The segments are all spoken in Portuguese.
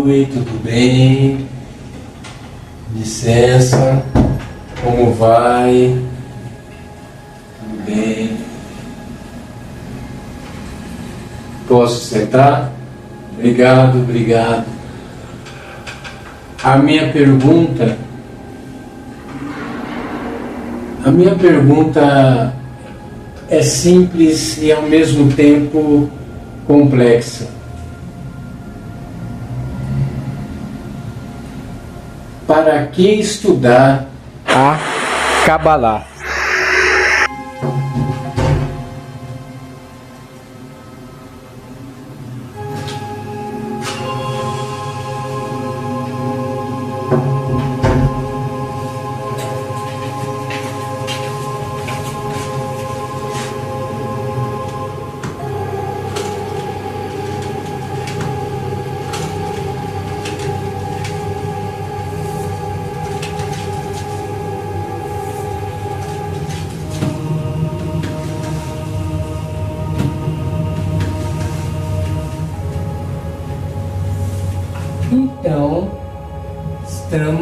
Oi, tudo bem? Licença, como vai? Tudo bem? Posso sentar? Obrigado, obrigado. A minha pergunta é simples e ao mesmo tempo complexa. Para que estudar a Kabbalah?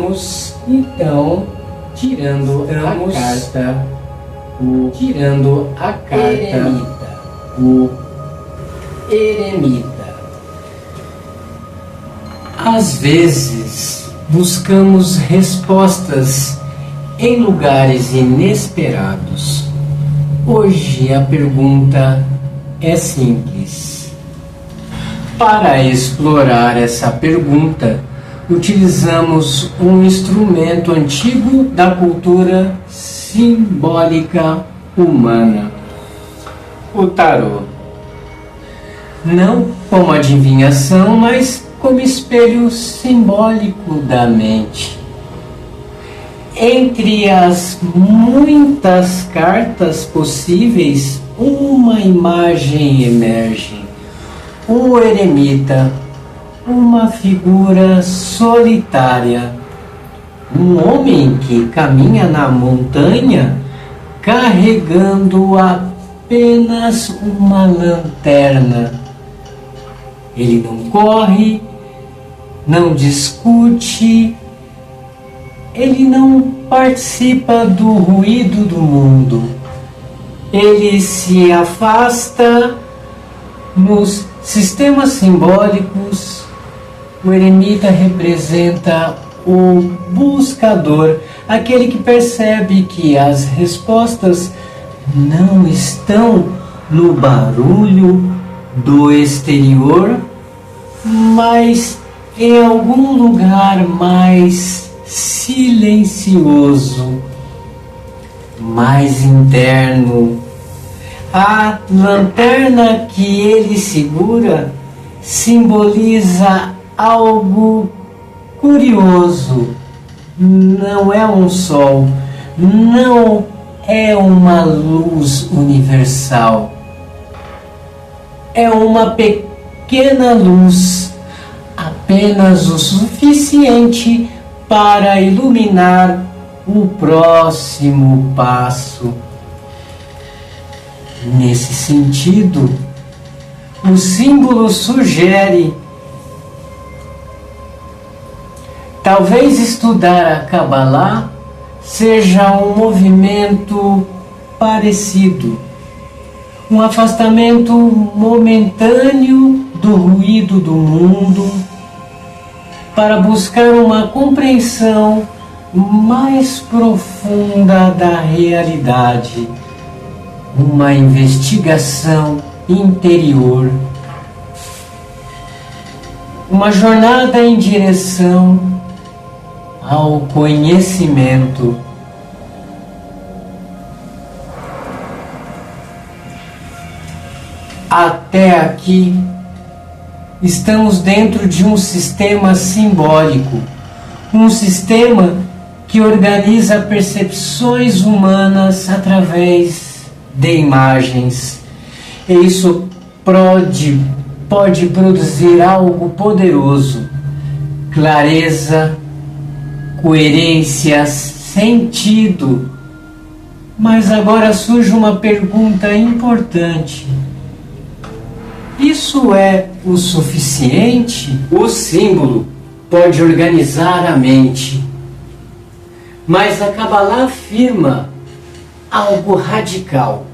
Estamos tirando a carta, o eremita. Às vezes buscamos respostas em lugares inesperados. Hoje a pergunta é simples. Para explorar essa pergunta, utilizamos um instrumento antigo da cultura simbólica humana, o tarô. Não como adivinhação, mas como espelho simbólico da mente. Entre as muitas cartas possíveis, uma imagem emerge. O eremita, uma figura solitária, um homem que caminha na montanha carregando apenas uma lanterna. Ele não corre, não discute, ele não participa do ruído do mundo. Ele se afasta. Nos sistemas simbólicos, o eremita representa o buscador, aquele que percebe que as respostas não estão no barulho do exterior, mas em algum lugar mais silencioso, mais interno. A lanterna que ele segura simboliza algo curioso. Não é um sol, não é uma luz universal. É uma pequena luz, apenas o suficiente para iluminar o próximo passo. Nesse sentido, o símbolo sugere talvez estudar a Kabbalah seja um movimento parecido, um afastamento momentâneo do ruído do mundo para buscar uma compreensão mais profunda da realidade. Uma investigação interior, uma jornada em direção ao conhecimento. Até aqui, estamos dentro de um sistema simbólico, um sistema que organiza percepções humanas através de imagens. E isso pode produzir algo poderoso, clareza, coerência, sentido. Mas agora surge uma pergunta importante. Isso é o suficiente, o símbolo pode organizar a mente. Mas a Kabbalah afirma algo radical.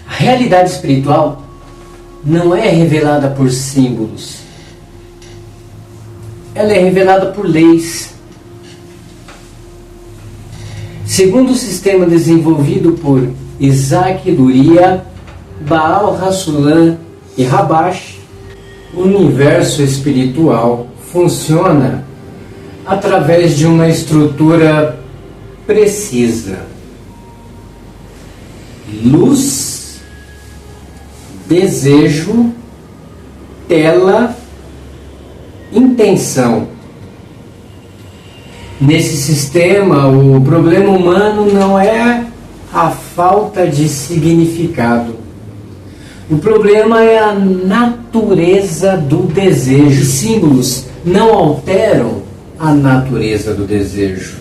A realidade espiritual não é revelada por símbolos. Ela é revelada por leis. Segundo o sistema desenvolvido por Isaac Luria, Baal Hassulam e Rabash, o universo espiritual funciona através de uma estrutura precisa. Luz, desejo, tela, intenção. Nesse sistema, o problema humano não é a falta de significado. O problema é a natureza do desejo. Os símbolos não alteram a natureza do desejo.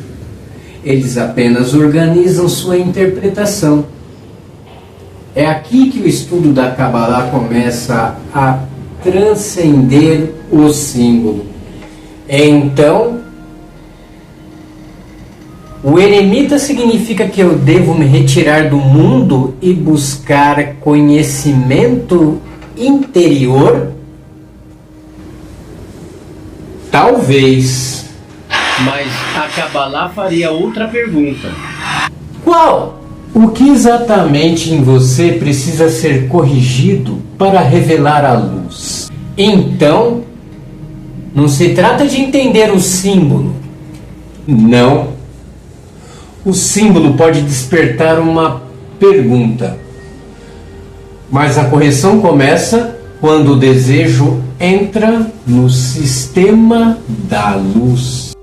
Eles apenas organizam sua interpretação. É aqui que o estudo da Kabbalah começa a transcender o símbolo. Então, o eremita significa que eu devo me retirar do mundo e buscar conhecimento interior? Talvez. Mas a Kabbalah faria outra pergunta. Qual? O que exatamente em você precisa ser corrigido para revelar a luz? Então, não se trata de entender o símbolo. Não. O símbolo pode despertar uma pergunta. Mas a correção começa quando o desejo entra no sistema da luz.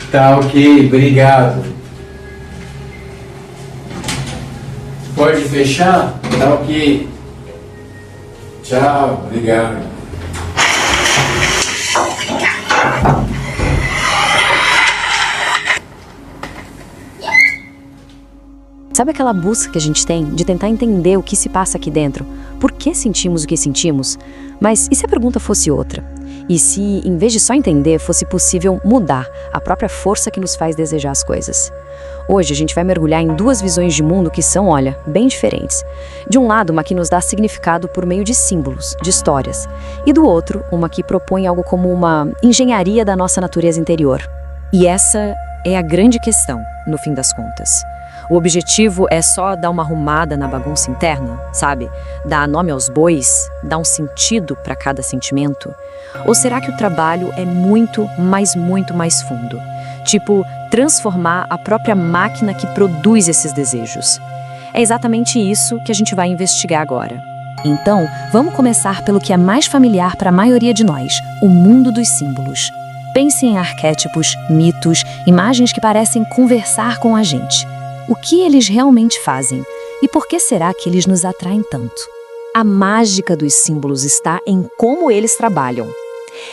Tá ok, obrigado. Pode fechar? Tá ok. Tchau, obrigado. Sabe aquela busca que a gente tem de tentar entender o que se passa aqui dentro? Por que sentimos o que sentimos? Mas e se a pergunta fosse outra? E se, em vez de só entender, fosse possível mudar a própria força que nos faz desejar as coisas? Hoje a gente vai mergulhar em duas visões de mundo que são, olha, bem diferentes. De um lado, uma que nos dá significado por meio de símbolos, de histórias. E do outro, uma que propõe algo como uma engenharia da nossa natureza interior. E essa é a grande questão, no fim das contas. O objetivo é só dar uma arrumada na bagunça interna, sabe? Dar nome aos bois, dar um sentido para cada sentimento? Ou será que o trabalho é muito mais fundo? Tipo, transformar a própria máquina que produz esses desejos. É exatamente isso que a gente vai investigar agora. Então, vamos começar pelo que é mais familiar para a maioria de nós, o mundo dos símbolos. Pense em arquétipos, mitos, imagens que parecem conversar com a gente. O que eles realmente fazem? E por que será que eles nos atraem tanto? A mágica dos símbolos está em como eles trabalham.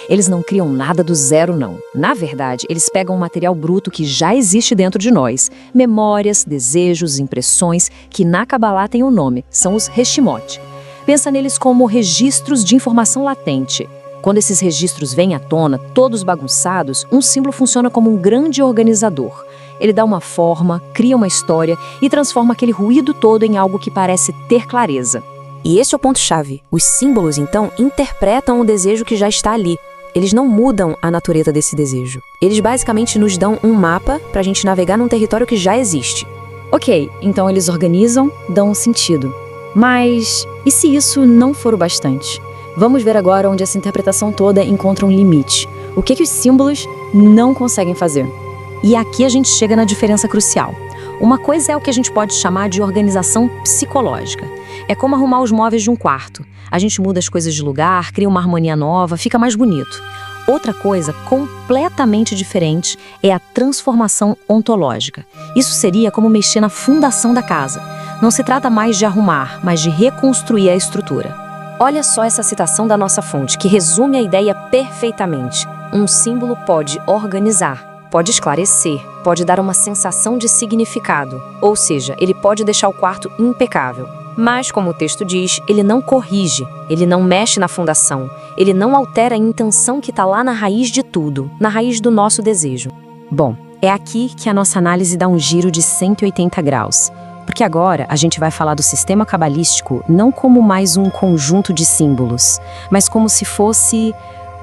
Eles não criam nada do zero, não. Na verdade, eles pegam um material bruto que já existe dentro de nós. Memórias, desejos, impressões, que na Kabbalah tem um nome, são os Reshimot. Pensa neles como registros de informação latente. Quando esses registros vêm à tona, todos bagunçados, um símbolo funciona como um grande organizador. Ele dá uma forma, cria uma história e transforma aquele ruído todo em algo que parece ter clareza. E esse é o ponto-chave. Os símbolos, então, interpretam o desejo que já está ali. Eles não mudam a natureza desse desejo. Eles basicamente nos dão um mapa para a gente navegar num território que já existe. Ok, então eles organizam, dão um sentido. Mas e se isso não for o bastante? Vamos ver agora onde essa interpretação toda encontra um limite. O que os símbolos não conseguem fazer? E aqui a gente chega na diferença crucial. Uma coisa é o que a gente pode chamar de organização psicológica. É como arrumar os móveis de um quarto. A gente muda as coisas de lugar, cria uma harmonia nova, fica mais bonito. Outra coisa completamente diferente é a transformação ontológica. Isso seria como mexer na fundação da casa. Não se trata mais de arrumar, mas de reconstruir a estrutura. Olha só essa citação da nossa fonte, que resume a ideia perfeitamente. Um símbolo pode organizar, pode esclarecer, pode dar uma sensação de significado. Ou seja, ele pode deixar o quarto impecável. Mas, como o texto diz, ele não corrige, ele não mexe na fundação, ele não altera a intenção que está lá na raiz de tudo, na raiz do nosso desejo. Bom, é aqui que a nossa análise dá um giro de 180 graus. Porque agora a gente vai falar do sistema cabalístico não como mais um conjunto de símbolos, mas como se fosse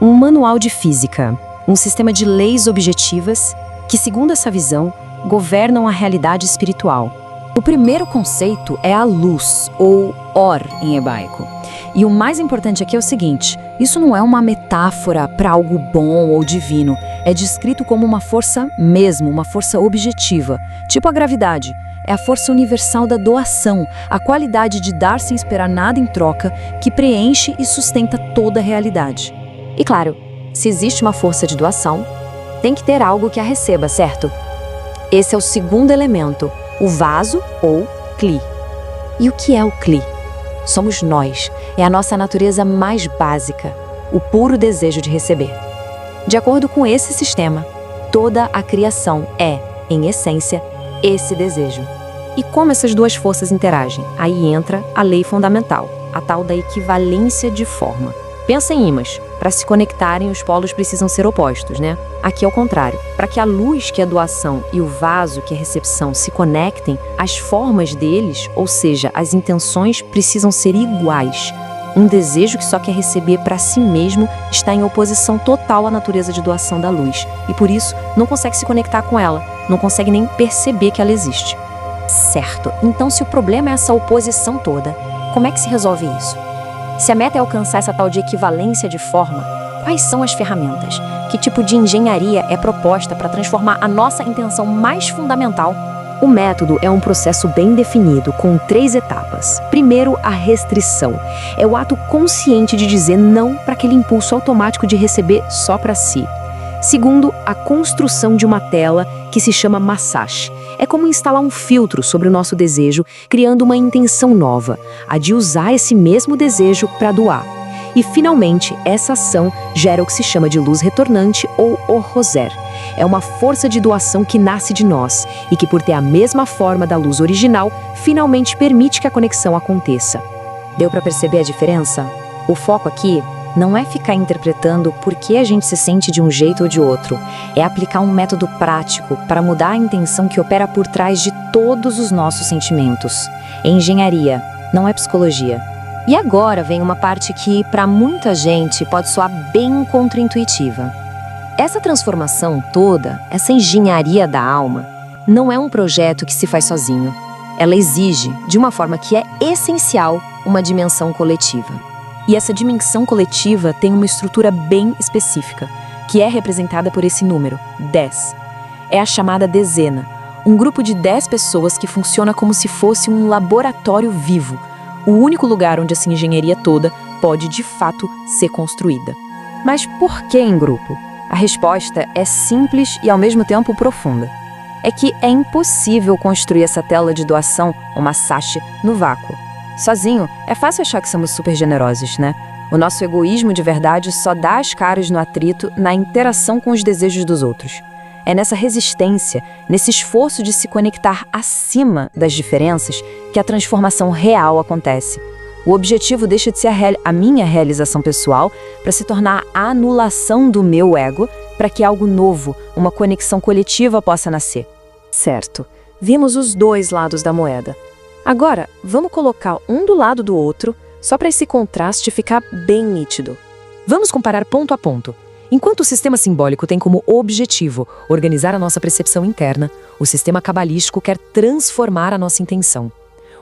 um manual de física, um sistema de leis objetivas que, segundo essa visão, governam a realidade espiritual. O primeiro conceito é a luz, ou Or em hebraico. E o mais importante aqui é o seguinte: isso não é uma metáfora para algo bom ou divino, é descrito como uma força mesmo, uma força objetiva, tipo a gravidade. É a força universal da doação, a qualidade de dar sem esperar nada em troca, que preenche e sustenta toda a realidade. E claro, se existe uma força de doação, tem que ter algo que a receba, certo? Esse é o segundo elemento, o vaso ou Kli. E o que é o Kli? Somos nós, é a nossa natureza mais básica, o puro desejo de receber. De acordo com esse sistema, toda a criação é, em essência, esse desejo. E como essas duas forças interagem? Aí entra a lei fundamental, a tal da equivalência de forma. Pensa em ímãs. Para se conectarem, os polos precisam ser opostos, né? Aqui é o contrário. Para que a luz, que é a doação, e o vaso, que é a recepção, se conectem, as formas deles, ou seja, as intenções, precisam ser iguais. Um desejo que só quer receber para si mesmo está em oposição total à natureza de doação da luz. E por isso, não consegue se conectar com ela, não consegue nem perceber que ela existe. Certo. Então, se o problema é essa oposição toda, como é que se resolve isso? Se a meta é alcançar essa tal de equivalência de forma, quais são as ferramentas? Que tipo de engenharia é proposta para transformar a nossa intenção mais fundamental? O método é um processo bem definido, com 3 etapas. Primeiro, a restrição. É o ato consciente de dizer não para aquele impulso automático de receber só para si. Segundo, a construção de uma tela que se chama massage. É como instalar um filtro sobre o nosso desejo, criando uma intenção nova, a de usar esse mesmo desejo para doar. E, finalmente, essa ação gera o que se chama de luz retornante ou Or-Roser. É uma força de doação que nasce de nós e que, por ter a mesma forma da luz original, finalmente permite que a conexão aconteça. Deu para perceber a diferença? O foco aqui não é ficar interpretando por que a gente se sente de um jeito ou de outro. É aplicar um método prático para mudar a intenção que opera por trás de todos os nossos sentimentos. É engenharia, não é psicologia. E agora vem uma parte que, para muita gente, pode soar bem contraintuitiva. Essa transformação toda, essa engenharia da alma, não é um projeto que se faz sozinho. Ela exige, de uma forma que é essencial, uma dimensão coletiva. E essa dimensão coletiva tem uma estrutura bem específica, que é representada por esse número, 10. É a chamada dezena, um grupo de 10 pessoas que funciona como se fosse um laboratório vivo, o único lugar onde essa engenharia toda pode, de fato, ser construída. Mas por que em grupo? A resposta é simples e, ao mesmo tempo, profunda. É que é impossível construir essa tela de doação, uma sache, no vácuo. Sozinho, é fácil achar que somos super generosos, né? O nosso egoísmo de verdade só dá as caras no atrito, na interação com os desejos dos outros. É nessa resistência, nesse esforço de se conectar acima das diferenças, que a transformação real acontece. O objetivo deixa de ser a minha realização pessoal para se tornar a anulação do meu ego, para que algo novo, uma conexão coletiva possa nascer. Certo, vimos os 2 lados da moeda. Agora, vamos colocar um do lado do outro, só para esse contraste ficar bem nítido. Vamos comparar ponto a ponto. Enquanto o sistema simbólico tem como objetivo organizar a nossa percepção interna, o sistema cabalístico quer transformar a nossa intenção.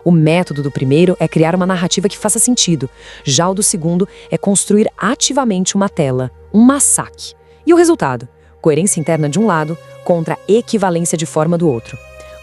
O método do primeiro é criar uma narrativa que faça sentido, já o do segundo é construir ativamente uma tela, um massacre. E o resultado? Coerência interna de um lado contra a equivalência de forma do outro.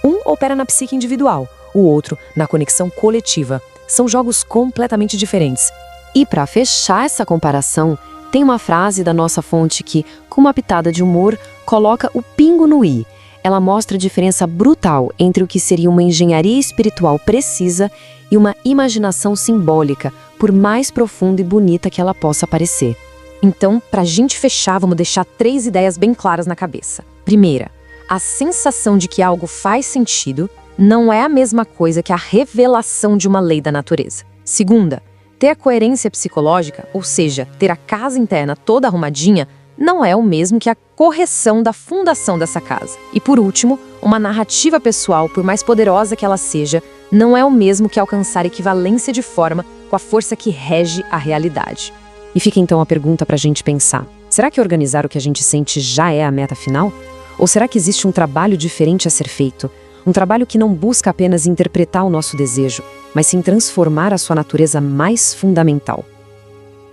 Um opera na psique individual, o outro na conexão coletiva. São jogos completamente diferentes. E para fechar essa comparação, tem uma frase da nossa fonte que, com uma pitada de humor, coloca o pingo no i. Ela mostra a diferença brutal entre o que seria uma engenharia espiritual precisa e uma imaginação simbólica, por mais profunda e bonita que ela possa parecer. Então, para a gente fechar, vamos deixar 3 ideias bem claras na cabeça. Primeira, a sensação de que algo faz sentido. não é a mesma coisa que a revelação de uma lei da natureza. Segunda, ter a coerência psicológica, ou seja, ter a casa interna toda arrumadinha, não é o mesmo que a correção da fundação dessa casa. E por último, uma narrativa pessoal, por mais poderosa que ela seja, não é o mesmo que alcançar equivalência de forma com a força que rege a realidade. E fica então a pergunta para a gente pensar. Será que organizar o que a gente sente já é a meta final? Ou será que existe um trabalho diferente a ser feito? Um trabalho que não busca apenas interpretar o nosso desejo, mas sim transformar a sua natureza mais fundamental.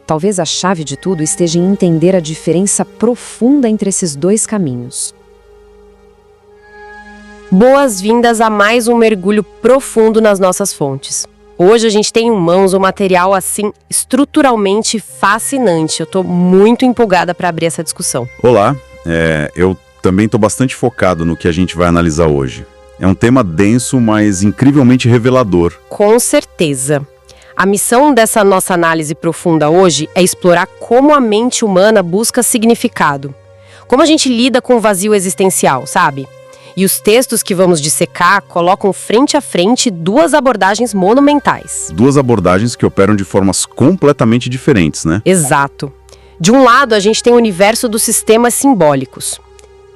Talvez a chave de tudo esteja em entender a diferença profunda entre esses dois caminhos. Boas-vindas a mais um mergulho profundo nas nossas fontes. Hoje a gente tem em mãos um material assim estruturalmente fascinante. Eu estou muito empolgada para abrir essa discussão. Olá, eu também estou bastante focado no que a gente vai analisar hoje. É um tema denso, mas incrivelmente revelador. Com certeza. A missão dessa nossa análise profunda hoje é explorar como a mente humana busca significado. Como a gente lida com o vazio existencial, sabe? E os textos que vamos dissecar colocam frente a frente duas abordagens monumentais. Duas abordagens que operam de formas completamente diferentes, né? Exato. De um lado, a gente tem o universo dos sistemas simbólicos.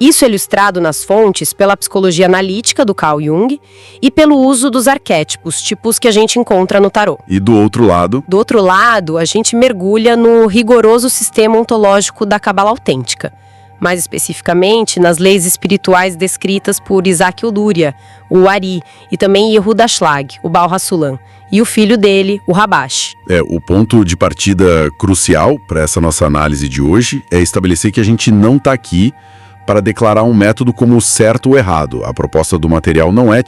Isso é ilustrado nas fontes pela psicologia analítica do Carl Jung e pelo uso dos arquétipos, tipos que a gente encontra no tarô. E do outro lado? Do outro lado, a gente mergulha no rigoroso sistema ontológico da Cabala autêntica. Mais especificamente, nas leis espirituais descritas por Isaac Luria, o Ari, e também Yehuda Ashlag, o Baal HaSulam, e o filho dele, o Rabash. O ponto de partida crucial para essa nossa análise de hoje é estabelecer que a gente não está aqui para declarar um método como certo ou errado. A proposta do material não é,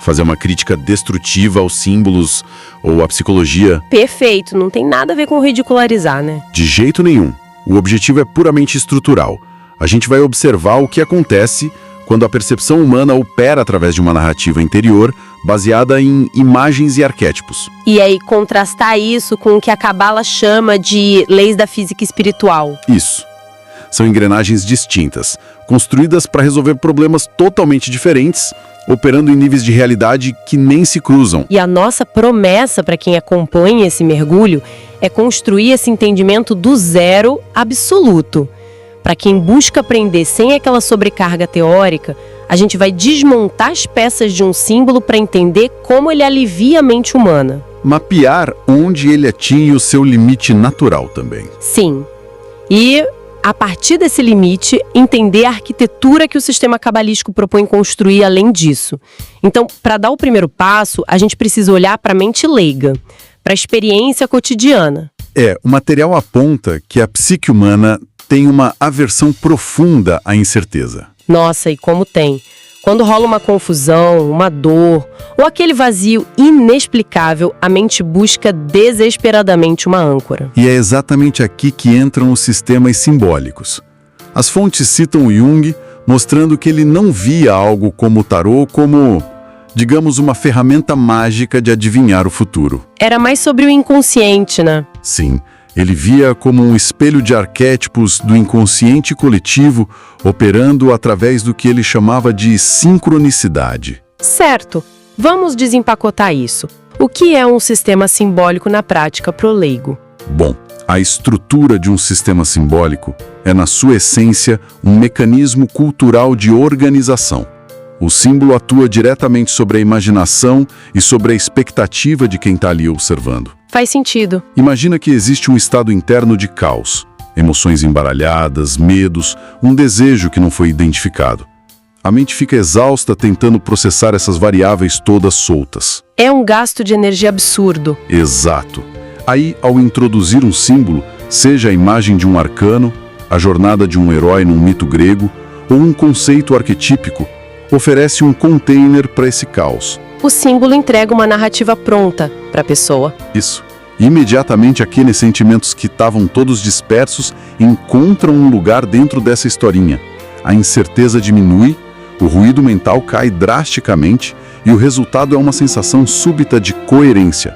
fazer uma crítica destrutiva aos símbolos ou à psicologia. Perfeito, não tem nada a ver com ridicularizar, né? De jeito nenhum. O objetivo é puramente estrutural. A gente vai observar o que acontece quando a percepção humana opera através de uma narrativa interior baseada em imagens e arquétipos. E aí contrastar isso com o que a Cabala chama de leis da física espiritual. Isso. São engrenagens distintas, construídas para resolver problemas totalmente diferentes, operando em níveis de realidade que nem se cruzam. E a nossa promessa para quem acompanha esse mergulho é construir esse entendimento do zero absoluto. Para quem busca aprender sem aquela sobrecarga teórica, a gente vai desmontar as peças de um símbolo para entender como ele alivia a mente humana. Mapear onde ele atinge o seu limite natural também. Sim. E a partir desse limite, entender a arquitetura que o sistema cabalístico propõe construir além disso. Então, para dar o primeiro passo, a gente precisa olhar para a mente leiga, para a experiência cotidiana. O material aponta que a psique humana tem uma aversão profunda à incerteza. Nossa, e como tem. Quando rola uma confusão, uma dor ou aquele vazio inexplicável, a mente busca desesperadamente uma âncora. E é exatamente aqui que entram os sistemas simbólicos. As fontes citam Jung, mostrando que ele não via algo como o tarô como, digamos, uma ferramenta mágica de adivinhar o futuro. Era mais sobre o inconsciente, né? Sim. Ele via como um espelho de arquétipos do inconsciente coletivo operando através do que ele chamava de sincronicidade. Certo. Vamos desempacotar isso. O que é um sistema simbólico na prática pro leigo? Bom, a estrutura de um sistema simbólico é, na sua essência, um mecanismo cultural de organização. O símbolo atua diretamente sobre a imaginação e sobre a expectativa de quem está ali observando. Faz sentido. Imagina que existe um estado interno de caos, emoções embaralhadas, medos, um desejo que não foi identificado. A mente fica exausta tentando processar essas variáveis todas soltas. É um gasto de energia absurdo. Exato. Aí, ao introduzir um símbolo, seja a imagem de um arcano, a jornada de um herói num mito grego, ou um conceito arquetípico, oferece um container para esse caos. O símbolo entrega uma narrativa pronta para a pessoa. Isso. Imediatamente aqueles sentimentos que estavam todos dispersos encontram um lugar dentro dessa historinha. A incerteza diminui, o ruído mental cai drasticamente e o resultado é uma sensação súbita de coerência.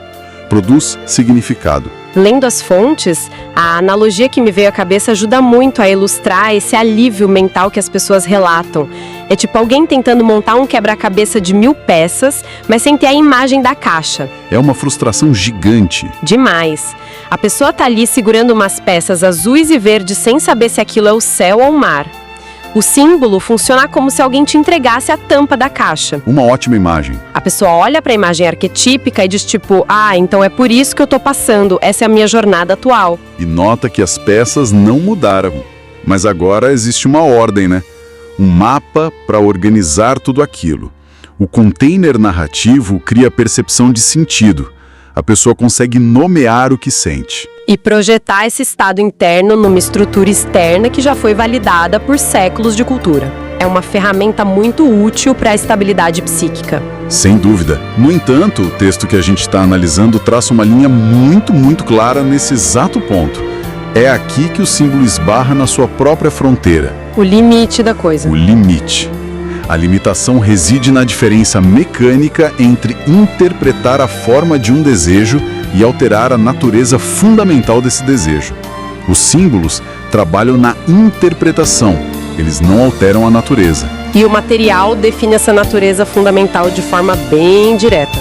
Produz significado. Lendo as fontes, a analogia que me veio à cabeça ajuda muito a ilustrar esse alívio mental que as pessoas relatam. É tipo alguém tentando montar um quebra-cabeça de 1000 peças, mas sem ter a imagem da caixa. É uma frustração gigante. Demais. A pessoa tá ali segurando umas peças azuis e verdes sem saber se aquilo é o céu ou o mar. O símbolo funciona como se alguém te entregasse a tampa da caixa. Uma ótima imagem. A pessoa olha para a imagem arquetípica e diz tipo, então é por isso que eu tô passando, essa é a minha jornada atual. E nota que as peças não mudaram. Mas agora existe uma ordem, né? Um mapa para organizar tudo aquilo. O container narrativo cria a percepção de sentido. A pessoa consegue nomear o que sente. E projetar esse estado interno numa estrutura externa que já foi validada por séculos de cultura. É uma ferramenta muito útil para a estabilidade psíquica. Sem dúvida. No entanto, o texto que a gente está analisando traça uma linha muito clara nesse exato ponto. É aqui que o símbolo esbarra na sua própria fronteira. O limite da coisa. O limite. A limitação reside na diferença mecânica entre interpretar a forma de um desejo e alterar a natureza fundamental desse desejo. Os símbolos trabalham na interpretação, eles não alteram a natureza. E o material define essa natureza fundamental de forma bem direta.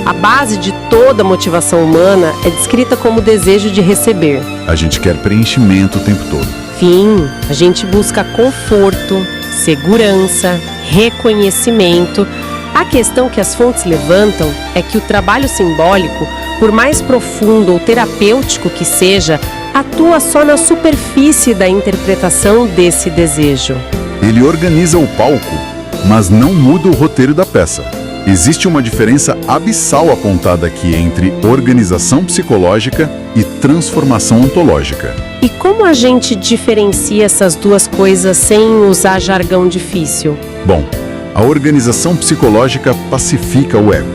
A base de toda motivação humana é descrita como o desejo de receber. A gente quer preenchimento o tempo todo. Fim, a gente busca conforto, segurança, reconhecimento. A questão que as fontes levantam é que o trabalho simbólico, por mais profundo ou terapêutico que seja, atua só na superfície da interpretação desse desejo. Ele organiza o palco, mas não muda o roteiro da peça. Existe uma diferença abissal apontada aqui entre organização psicológica e transformação ontológica. E como a gente diferencia essas duas coisas sem usar jargão difícil? Bom, a organização psicológica pacifica o ego.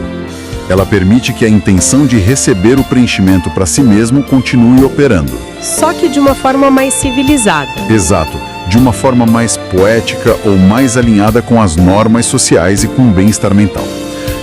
Ela permite que a intenção de receber o preenchimento para si mesmo continue operando. Só que de uma forma mais civilizada. Exato, de uma forma mais poética ou mais alinhada com as normas sociais e com o bem-estar mental.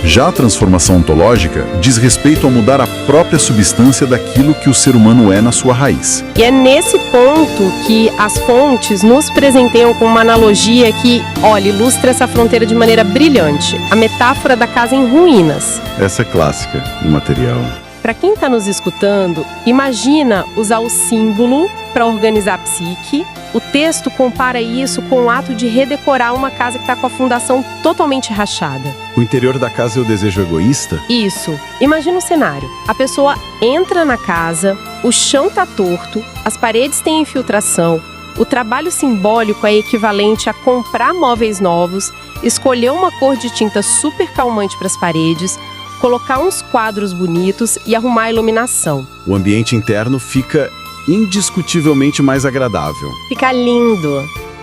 Já a transformação ontológica diz respeito a mudar a própria substância daquilo que o ser humano é na sua raiz. E é nesse ponto que as fontes nos presenteiam com uma analogia que, ilustra essa fronteira de maneira brilhante. A metáfora da casa em ruínas. Essa é clássica no material. Para quem está nos escutando, imagina usar o símbolo para organizar a psique. O texto compara isso com o ato de redecorar uma casa que está com a fundação totalmente rachada. O interior da casa é o desejo egoísta? Isso. Imagina o cenário. A pessoa entra na casa, o chão está torto, as paredes têm infiltração, o trabalho simbólico é equivalente a comprar móveis novos, escolher uma cor de tinta super calmante para as paredes, colocar uns quadros bonitos e arrumar a iluminação. O ambiente interno fica indiscutivelmente mais agradável. Fica lindo.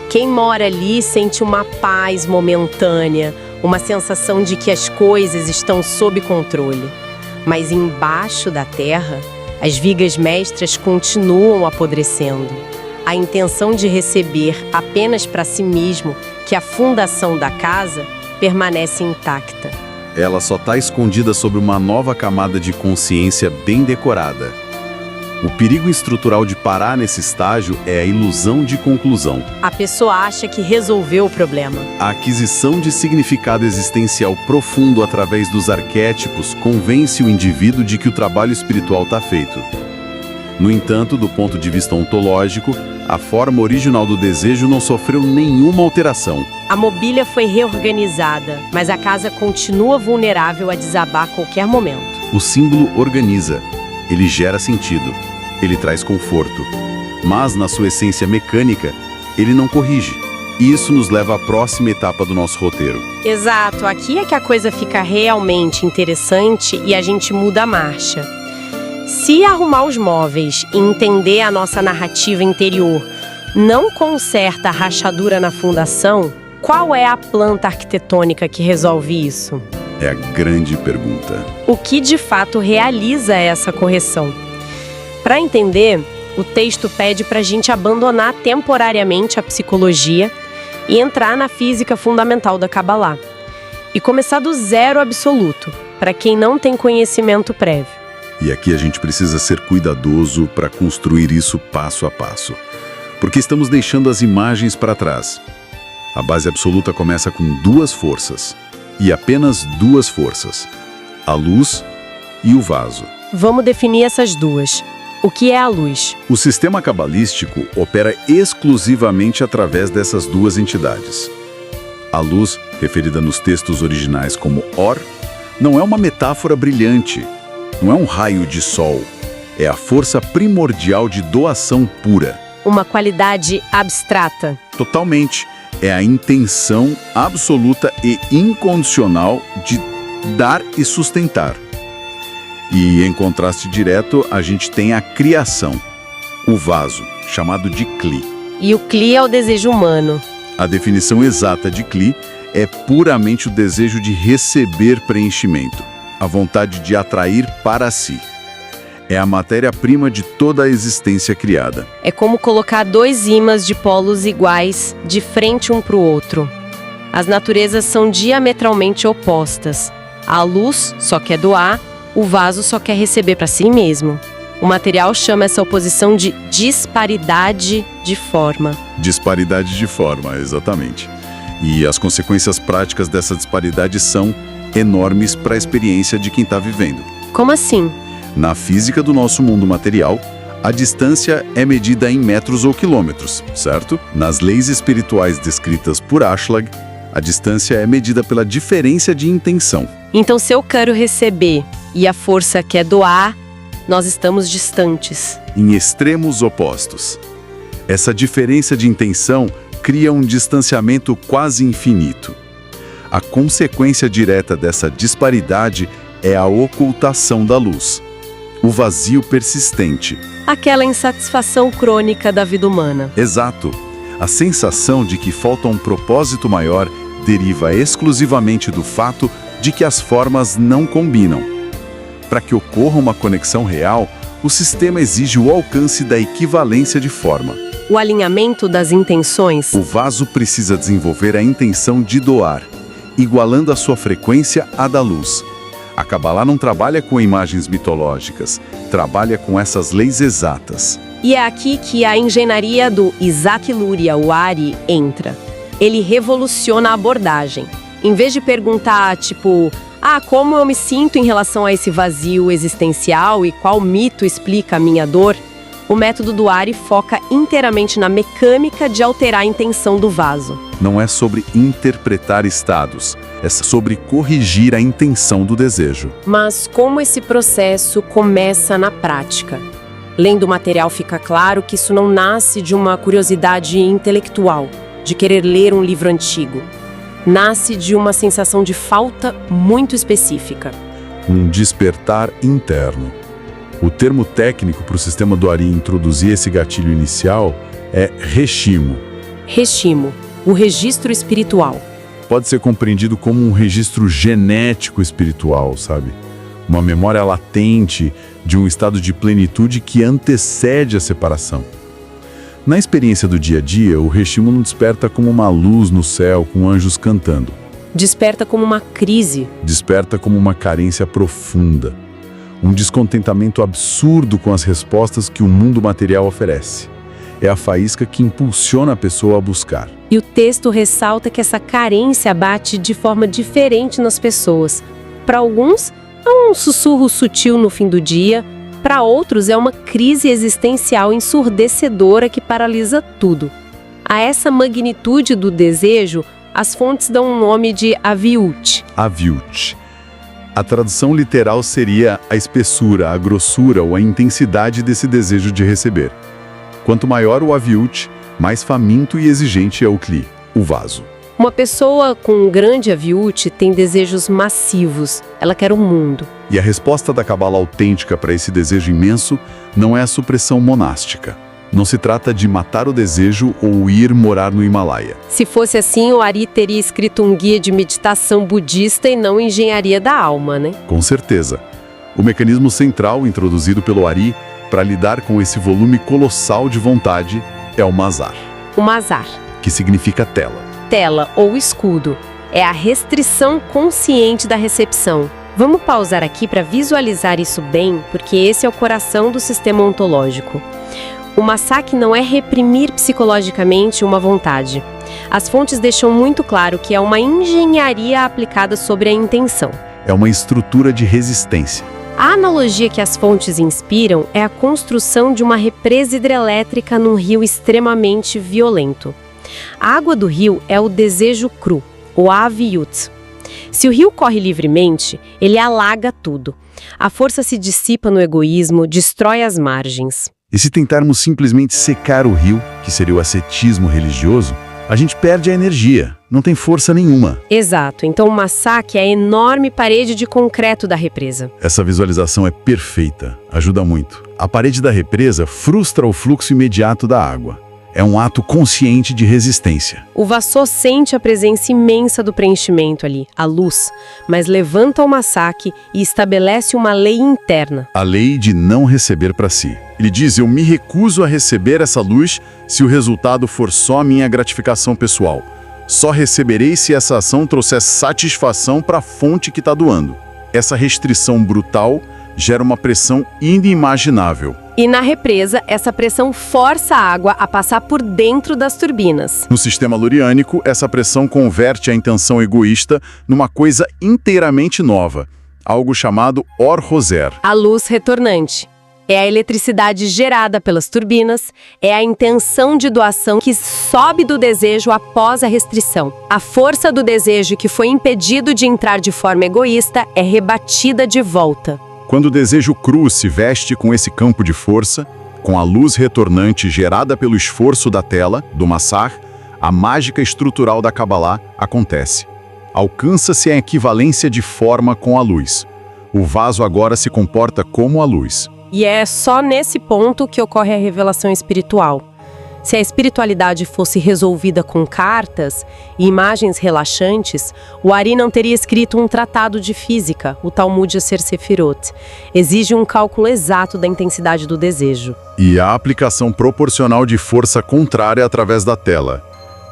Quem mora ali sente uma paz momentânea, uma sensação de que as coisas estão sob controle. Mas embaixo da terra, as vigas mestras continuam apodrecendo. A intenção de receber apenas para si mesmo, que a fundação da casa, permanece intacta. Ela só está escondida sob uma nova camada de consciência bem decorada. O perigo estrutural de parar nesse estágio é a ilusão de conclusão. A pessoa acha que resolveu o problema. A aquisição de significado existencial profundo através dos arquétipos convence o indivíduo de que o trabalho espiritual está feito. No entanto, do ponto de vista ontológico, a forma original do desejo não sofreu nenhuma alteração. A mobília foi reorganizada, mas a casa continua vulnerável a desabar a qualquer momento. O símbolo organiza. Ele gera sentido, ele traz conforto, mas na sua essência mecânica, ele não corrige. E isso nos leva à próxima etapa do nosso roteiro. Exato, aqui é que a coisa fica realmente interessante e a gente muda a marcha. Se arrumar os móveis e entender a nossa narrativa interior não conserta a rachadura na fundação, qual é a planta arquitetônica que resolve isso? É a grande pergunta. O que de fato realiza essa correção? Para entender, o texto pede para a gente abandonar temporariamente a psicologia e entrar na física fundamental da Kabbalah. E começar do zero absoluto, para quem não tem conhecimento prévio. E aqui a gente precisa ser cuidadoso para construir isso passo a passo. Porque estamos deixando as imagens para trás. A base absoluta começa com duas forças, e apenas duas forças: a luz e o vaso. Vamos definir essas duas. O que é a luz? O sistema cabalístico opera exclusivamente através dessas duas entidades. A luz, referida nos textos originais como Or, não é uma metáfora brilhante, não é um raio de sol, é a força primordial de doação pura. Uma qualidade abstrata. Totalmente. É a intenção absoluta e incondicional de dar e sustentar. E, em contraste direto, a gente tem a criação, o vaso, chamado de Kli. E o Kli é o desejo humano. A definição exata de Kli é puramente o desejo de receber preenchimento, a vontade de atrair para si. É a matéria-prima de toda a existência criada. É como colocar dois ímãs de polos iguais de frente um para o outro. As naturezas são diametralmente opostas. A luz só quer doar, o vaso só quer receber para si mesmo. O material chama essa oposição de disparidade de forma. Disparidade de forma, exatamente. E as consequências práticas dessa disparidade são enormes para a experiência de quem está vivendo. Como assim? Na física do nosso mundo material, a distância é medida em metros ou quilômetros, certo? Nas leis espirituais descritas por Ashlag, a distância é medida pela diferença de intenção. Então, se eu quero receber e a força quer doar, nós estamos distantes. Em extremos opostos. Essa diferença de intenção cria um distanciamento quase infinito. A consequência direta dessa disparidade é a ocultação da luz. O vazio persistente. Aquela insatisfação crônica da vida humana. Exato. A sensação de que falta um propósito maior deriva exclusivamente do fato de que as formas não combinam. Para que ocorra uma conexão real, o sistema exige o alcance da equivalência de forma. O alinhamento das intenções. O vaso precisa desenvolver a intenção de doar, igualando a sua frequência à da luz. A Kabbalah não trabalha com imagens mitológicas, trabalha com essas leis exatas. E é aqui que a engenharia do Isaac Luria, o Ari, entra. Ele revoluciona a abordagem. Em vez de perguntar, tipo, como eu me sinto em relação a esse vazio existencial e qual mito explica a minha dor, o método do Ari foca inteiramente na mecânica de alterar a intenção do vaso. Não é sobre interpretar estados, é sobre corrigir a intenção do desejo. Mas como esse processo começa na prática? Lendo o material fica claro que isso não nasce de uma curiosidade intelectual, de querer ler um livro antigo. Nasce de uma sensação de falta muito específica. Um despertar interno. O termo técnico para o sistema do Ari introduzir esse gatilho inicial é reshimo. Reshimo, o registro espiritual. Pode ser compreendido como um registro genético espiritual, sabe? Uma memória latente de um estado de plenitude que antecede a separação. Na experiência do dia a dia, o reshimo não desperta como uma luz no céu com anjos cantando. Desperta como uma crise. Desperta como uma carência profunda. Um descontentamento absurdo com as respostas que o mundo material oferece. É a faísca que impulsiona a pessoa a buscar. E o texto ressalta que essa carência bate de forma diferente nas pessoas. Para alguns, é um sussurro sutil no fim do dia. Para outros, é uma crise existencial ensurdecedora que paralisa tudo. A essa magnitude do desejo, as fontes dão um nome de aviut. Aviut. A tradução literal seria a espessura, a grossura ou a intensidade desse desejo de receber. Quanto maior o aviut, mais faminto e exigente é o Kli, o vaso. Uma pessoa com um grande aviut tem desejos massivos. Ela quer o mundo. E a resposta da Kabbalah autêntica para esse desejo imenso não é a supressão monástica. Não se trata de matar o desejo ou ir morar no Himalaia. Se fosse assim, o Ari teria escrito um guia de meditação budista e não engenharia da alma, né? Com certeza. O mecanismo central introduzido pelo Ari para lidar com esse volume colossal de vontade é o Mazar. O Mazar, que significa tela. Tela ou escudo. É a restrição consciente da recepção. Vamos pausar aqui para visualizar isso bem, porque esse é o coração do sistema ontológico. O massacre não é reprimir psicologicamente uma vontade. As fontes deixam muito claro que é uma engenharia aplicada sobre a intenção. É uma estrutura de resistência. A analogia que as fontes inspiram é a construção de uma represa hidrelétrica num rio extremamente violento. A água do rio é o desejo cru, o aviyut. Se o rio corre livremente, ele alaga tudo. A força se dissipa no egoísmo, destrói as margens. E se tentarmos simplesmente secar o rio, que seria o ascetismo religioso, a gente perde a energia, não tem força nenhuma. Exato, então o massacre é a enorme parede de concreto da represa. Essa visualização é perfeita, ajuda muito. A parede da represa frustra o fluxo imediato da água. É um ato consciente de resistência. O vassour sente a presença imensa do preenchimento ali, a luz, mas levanta o massacre e estabelece uma lei interna. A lei de não receber para si. Ele diz, eu me recuso a receber essa luz se o resultado for só minha gratificação pessoal. Só receberei se essa ação trouxer satisfação para a fonte que está doando. Essa restrição brutal gera uma pressão inimaginável. E na represa, essa pressão força a água a passar por dentro das turbinas. No sistema luriânico, essa pressão converte a intenção egoísta numa coisa inteiramente nova, algo chamado Or-Roser. A luz retornante. É a eletricidade gerada pelas turbinas, é a intenção de doação que sobe do desejo após a restrição. A força do desejo que foi impedido de entrar de forma egoísta é rebatida de volta. Quando o desejo cru se veste com esse campo de força, com a luz retornante gerada pelo esforço da tela, do massar, a mágica estrutural da Kabbalah acontece. Alcança-se a equivalência de forma com a luz. O vaso agora se comporta como a luz. E é só nesse ponto que ocorre a revelação espiritual. Se a espiritualidade fosse resolvida com cartas e imagens relaxantes, o Ari não teria escrito um tratado de física, o Talmud Yasser Sefirot. Exige um cálculo exato da intensidade do desejo. E a aplicação proporcional de força contrária através da tela.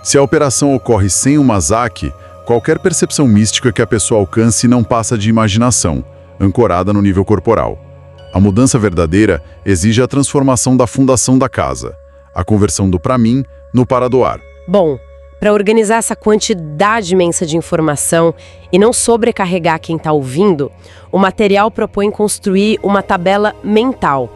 Se a operação ocorre sem o massacre, qualquer percepção mística que a pessoa alcance não passa de imaginação, ancorada no nível corporal. A mudança verdadeira exige a transformação da fundação da casa. A conversão do para mim no para doar. Bom, para organizar essa quantidade imensa de informação e não sobrecarregar quem está ouvindo, o material propõe construir uma tabela mental.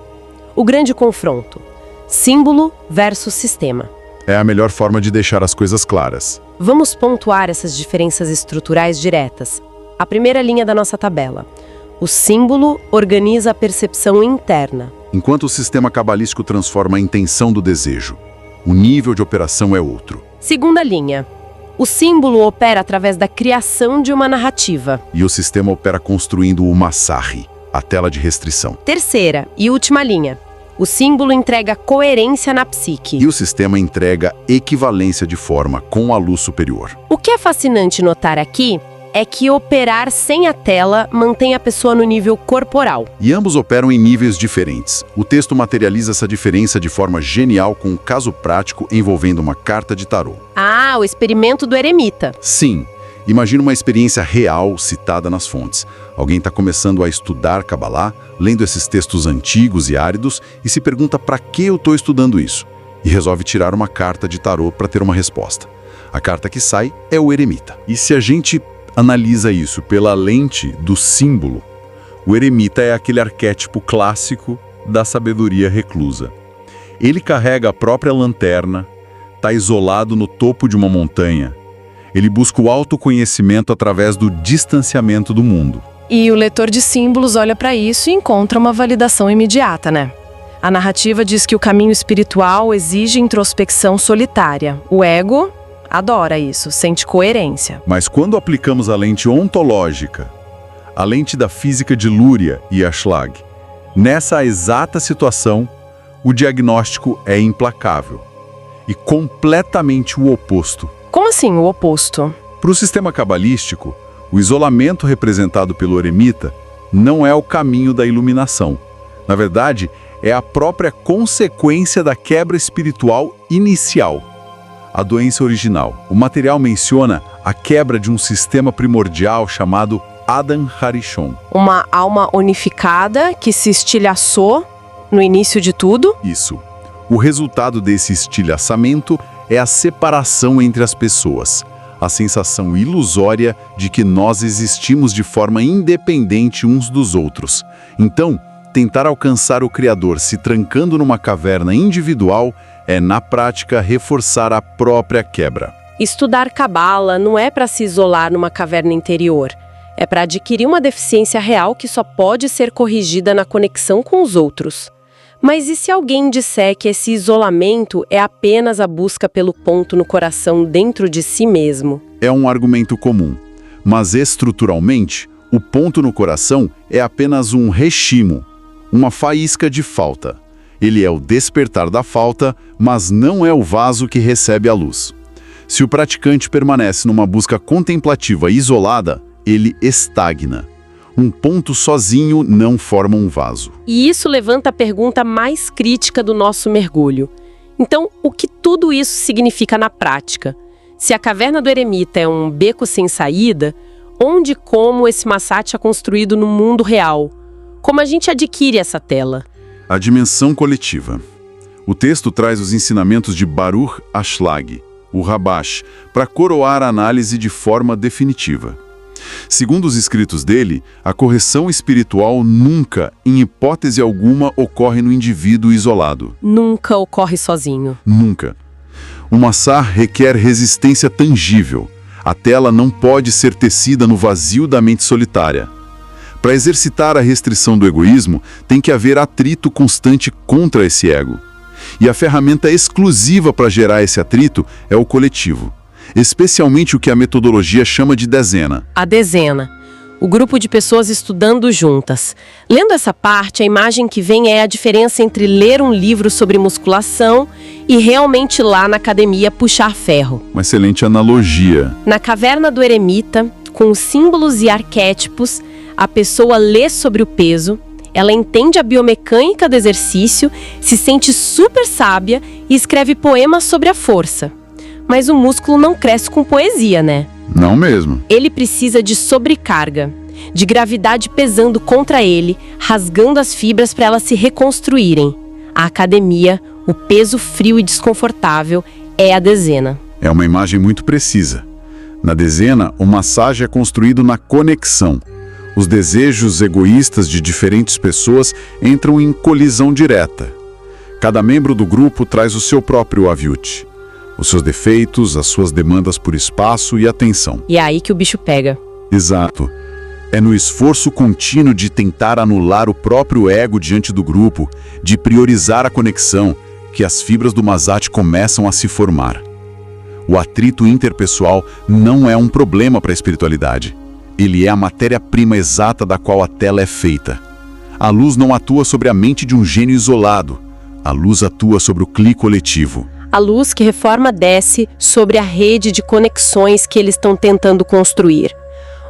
O grande confronto: símbolo versus sistema. É a melhor forma de deixar as coisas claras. Vamos pontuar essas diferenças estruturais diretas. A primeira linha da nossa tabela. O símbolo organiza a percepção interna. Enquanto o sistema cabalístico transforma a intenção do desejo, o nível de operação é outro. Segunda linha. O símbolo opera através da criação de uma narrativa. E o sistema opera construindo o massarre, a tela de restrição. Terceira e última linha. O símbolo entrega coerência na psique. E o sistema entrega equivalência de forma com a luz superior. O que é fascinante notar aqui é que operar sem a tela mantém a pessoa no nível corporal. E ambos operam em níveis diferentes. O texto materializa essa diferença de forma genial com um caso prático envolvendo uma carta de tarô. Ah, o experimento do eremita. Sim. Imagina uma experiência real citada nas fontes. Alguém está começando a estudar Kabbalah, lendo esses textos antigos e áridos e se pergunta para que eu estou estudando isso. E resolve tirar uma carta de tarô para ter uma resposta. A carta que sai é o eremita. E se a gente analisa isso pela lente do símbolo, o eremita é aquele arquétipo clássico da sabedoria reclusa. Ele carrega a própria lanterna, está isolado no topo de uma montanha. Ele busca o autoconhecimento através do distanciamento do mundo. E o leitor de símbolos olha para isso e encontra uma validação imediata, né? A narrativa diz que o caminho espiritual exige introspecção solitária. O ego adora isso, sente coerência. Mas quando aplicamos a lente ontológica, a lente da física de Luria e Ashlag, nessa exata situação, o diagnóstico é implacável e completamente o oposto. Como assim o oposto? Para o sistema cabalístico, o isolamento representado pelo eremita não é o caminho da iluminação. Na verdade, é a própria consequência da quebra espiritual inicial. A doença original. O material menciona a quebra de um sistema primordial chamado Adam Harishon. Uma alma unificada que se estilhaçou no início de tudo? Isso. O resultado desse estilhaçamento é a separação entre as pessoas, a sensação ilusória de que nós existimos de forma independente uns dos outros. Então, tentar alcançar o Criador se trancando numa caverna individual é, na prática, reforçar a própria quebra. Estudar Cabala não é para se isolar numa caverna interior. É para adquirir uma deficiência real que só pode ser corrigida na conexão com os outros. Mas e se alguém disser que esse isolamento é apenas a busca pelo ponto no coração dentro de si mesmo? É um argumento comum, mas estruturalmente, o ponto no coração é apenas um rechimo, uma faísca de falta. Ele é o despertar da falta, mas não é o vaso que recebe a luz. Se o praticante permanece numa busca contemplativa isolada, ele estagna. Um ponto sozinho não forma um vaso. E isso levanta a pergunta mais crítica do nosso mergulho. Então, o que tudo isso significa na prática? Se a caverna do eremita é um beco sem saída, onde e como esse Massat é construído no mundo real? Como a gente adquire essa tela? A dimensão coletiva. O texto traz os ensinamentos de Baruch Ashlag, o Rabash, para coroar a análise de forma definitiva. Segundo os escritos dele, a correção espiritual nunca, em hipótese alguma, ocorre no indivíduo isolado. Nunca ocorre sozinho. Nunca. O Massar requer resistência tangível. A tela não pode ser tecida no vazio da mente solitária. Para exercitar a restrição do egoísmo, tem que haver atrito constante contra esse ego. E a ferramenta exclusiva para gerar esse atrito é o coletivo. Especialmente o que a metodologia chama de dezena. A dezena. O grupo de pessoas estudando juntas. Lendo essa parte, a imagem que vem é a diferença entre ler um livro sobre musculação e realmente ir lá na academia puxar ferro. Uma excelente analogia. Na caverna do eremita, com os símbolos e arquétipos, a pessoa lê sobre o peso, ela entende a biomecânica do exercício, se sente super sábia e escreve poemas sobre a força. Mas o músculo não cresce com poesia, né? Não mesmo. Ele precisa de sobrecarga, de gravidade pesando contra ele, rasgando as fibras para elas se reconstruírem. A academia, o peso frio e desconfortável, é a dezena. É uma imagem muito precisa. Na dezena, o massagem é construído na conexão. Os desejos egoístas de diferentes pessoas entram em colisão direta. Cada membro do grupo traz o seu próprio avyut. Os seus defeitos, as suas demandas por espaço e atenção. E é aí que o bicho pega. Exato. É no esforço contínuo de tentar anular o próprio ego diante do grupo, de priorizar a conexão, que as fibras do Massat começam a se formar. O atrito interpessoal não é um problema para a espiritualidade. Ele é a matéria-prima exata da qual a tela é feita. A luz não atua sobre a mente de um gênio isolado. A luz atua sobre o cli coletivo. A luz que reforma desce sobre a rede de conexões que eles estão tentando construir.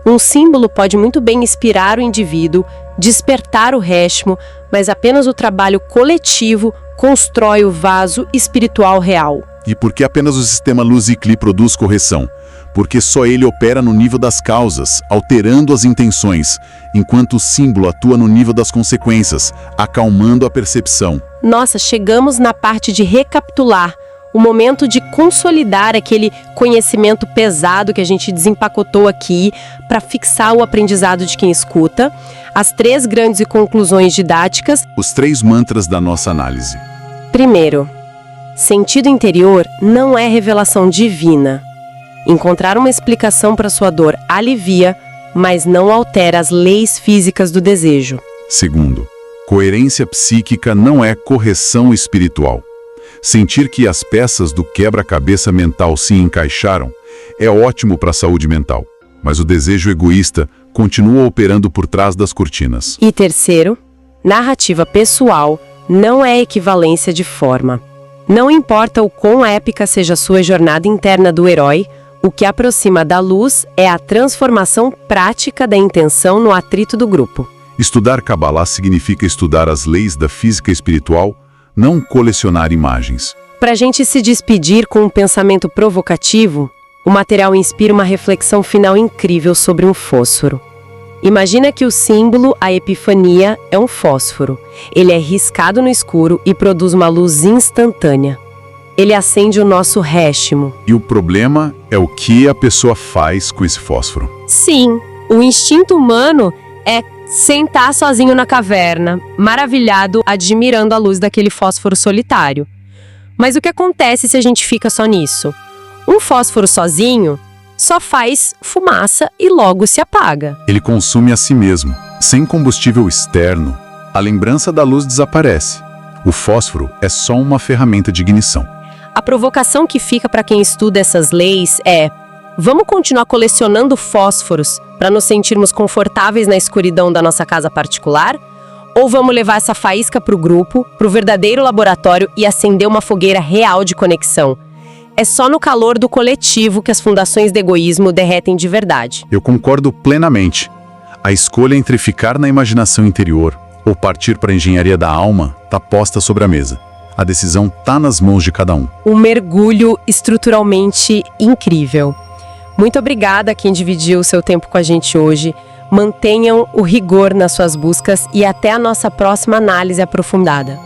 Um símbolo pode muito bem inspirar o indivíduo, despertar o reshmo, mas apenas o trabalho coletivo constrói o vaso espiritual real. E por que apenas o sistema luz e cli produz correção? Porque só ele opera no nível das causas, alterando as intenções, enquanto o símbolo atua no nível das consequências, acalmando a percepção. Nossa, chegamos na parte de recapitular, o momento de consolidar aquele conhecimento pesado que a gente desempacotou aqui para fixar o aprendizado de quem escuta, as 3 grandes conclusões didáticas. Os 3 mantras da nossa análise. Primeiro, sentido interior não é revelação divina. Encontrar uma explicação para sua dor alivia, mas não altera as leis físicas do desejo. Segundo, coerência psíquica não é correção espiritual. Sentir que as peças do quebra-cabeça mental se encaixaram é ótimo para a saúde mental, mas o desejo egoísta continua operando por trás das cortinas. E terceiro, narrativa pessoal não é equivalência de forma. Não importa o quão épica seja a sua jornada interna do herói, o que aproxima da luz é a transformação prática da intenção no atrito do grupo. Estudar Kabbalah significa estudar as leis da física espiritual, não colecionar imagens. Para a gente se despedir com um pensamento provocativo, o material inspira uma reflexão final incrível sobre um fósforo. Imagina que o símbolo, a epifania, é um fósforo. Ele é riscado no escuro e produz uma luz instantânea. ele acende o nosso réchimo. E o problema é o que a pessoa faz com esse fósforo. Sim, o instinto humano é sentar sozinho na caverna, maravilhado, admirando a luz daquele fósforo solitário. Mas o que acontece se a gente fica só nisso? Um fósforo sozinho só faz fumaça e logo se apaga. Ele consome a si mesmo. Sem combustível externo, a lembrança da luz desaparece. O fósforo é só uma ferramenta de ignição. A provocação que fica para quem estuda essas leis é: vamos continuar colecionando fósforos para nos sentirmos confortáveis na escuridão da nossa casa particular? Ou vamos levar essa faísca para o grupo, para o verdadeiro laboratório e acender uma fogueira real de conexão? É só no calor do coletivo que as fundações do egoísmo derretem de verdade. Eu concordo plenamente. A escolha entre ficar na imaginação interior ou partir para a engenharia da alma está posta sobre a mesa. A decisão está nas mãos de cada um. Um mergulho estruturalmente incrível. Muito obrigada a quem dividiu o seu tempo com a gente hoje. Mantenham o rigor nas suas buscas e até a nossa próxima análise aprofundada.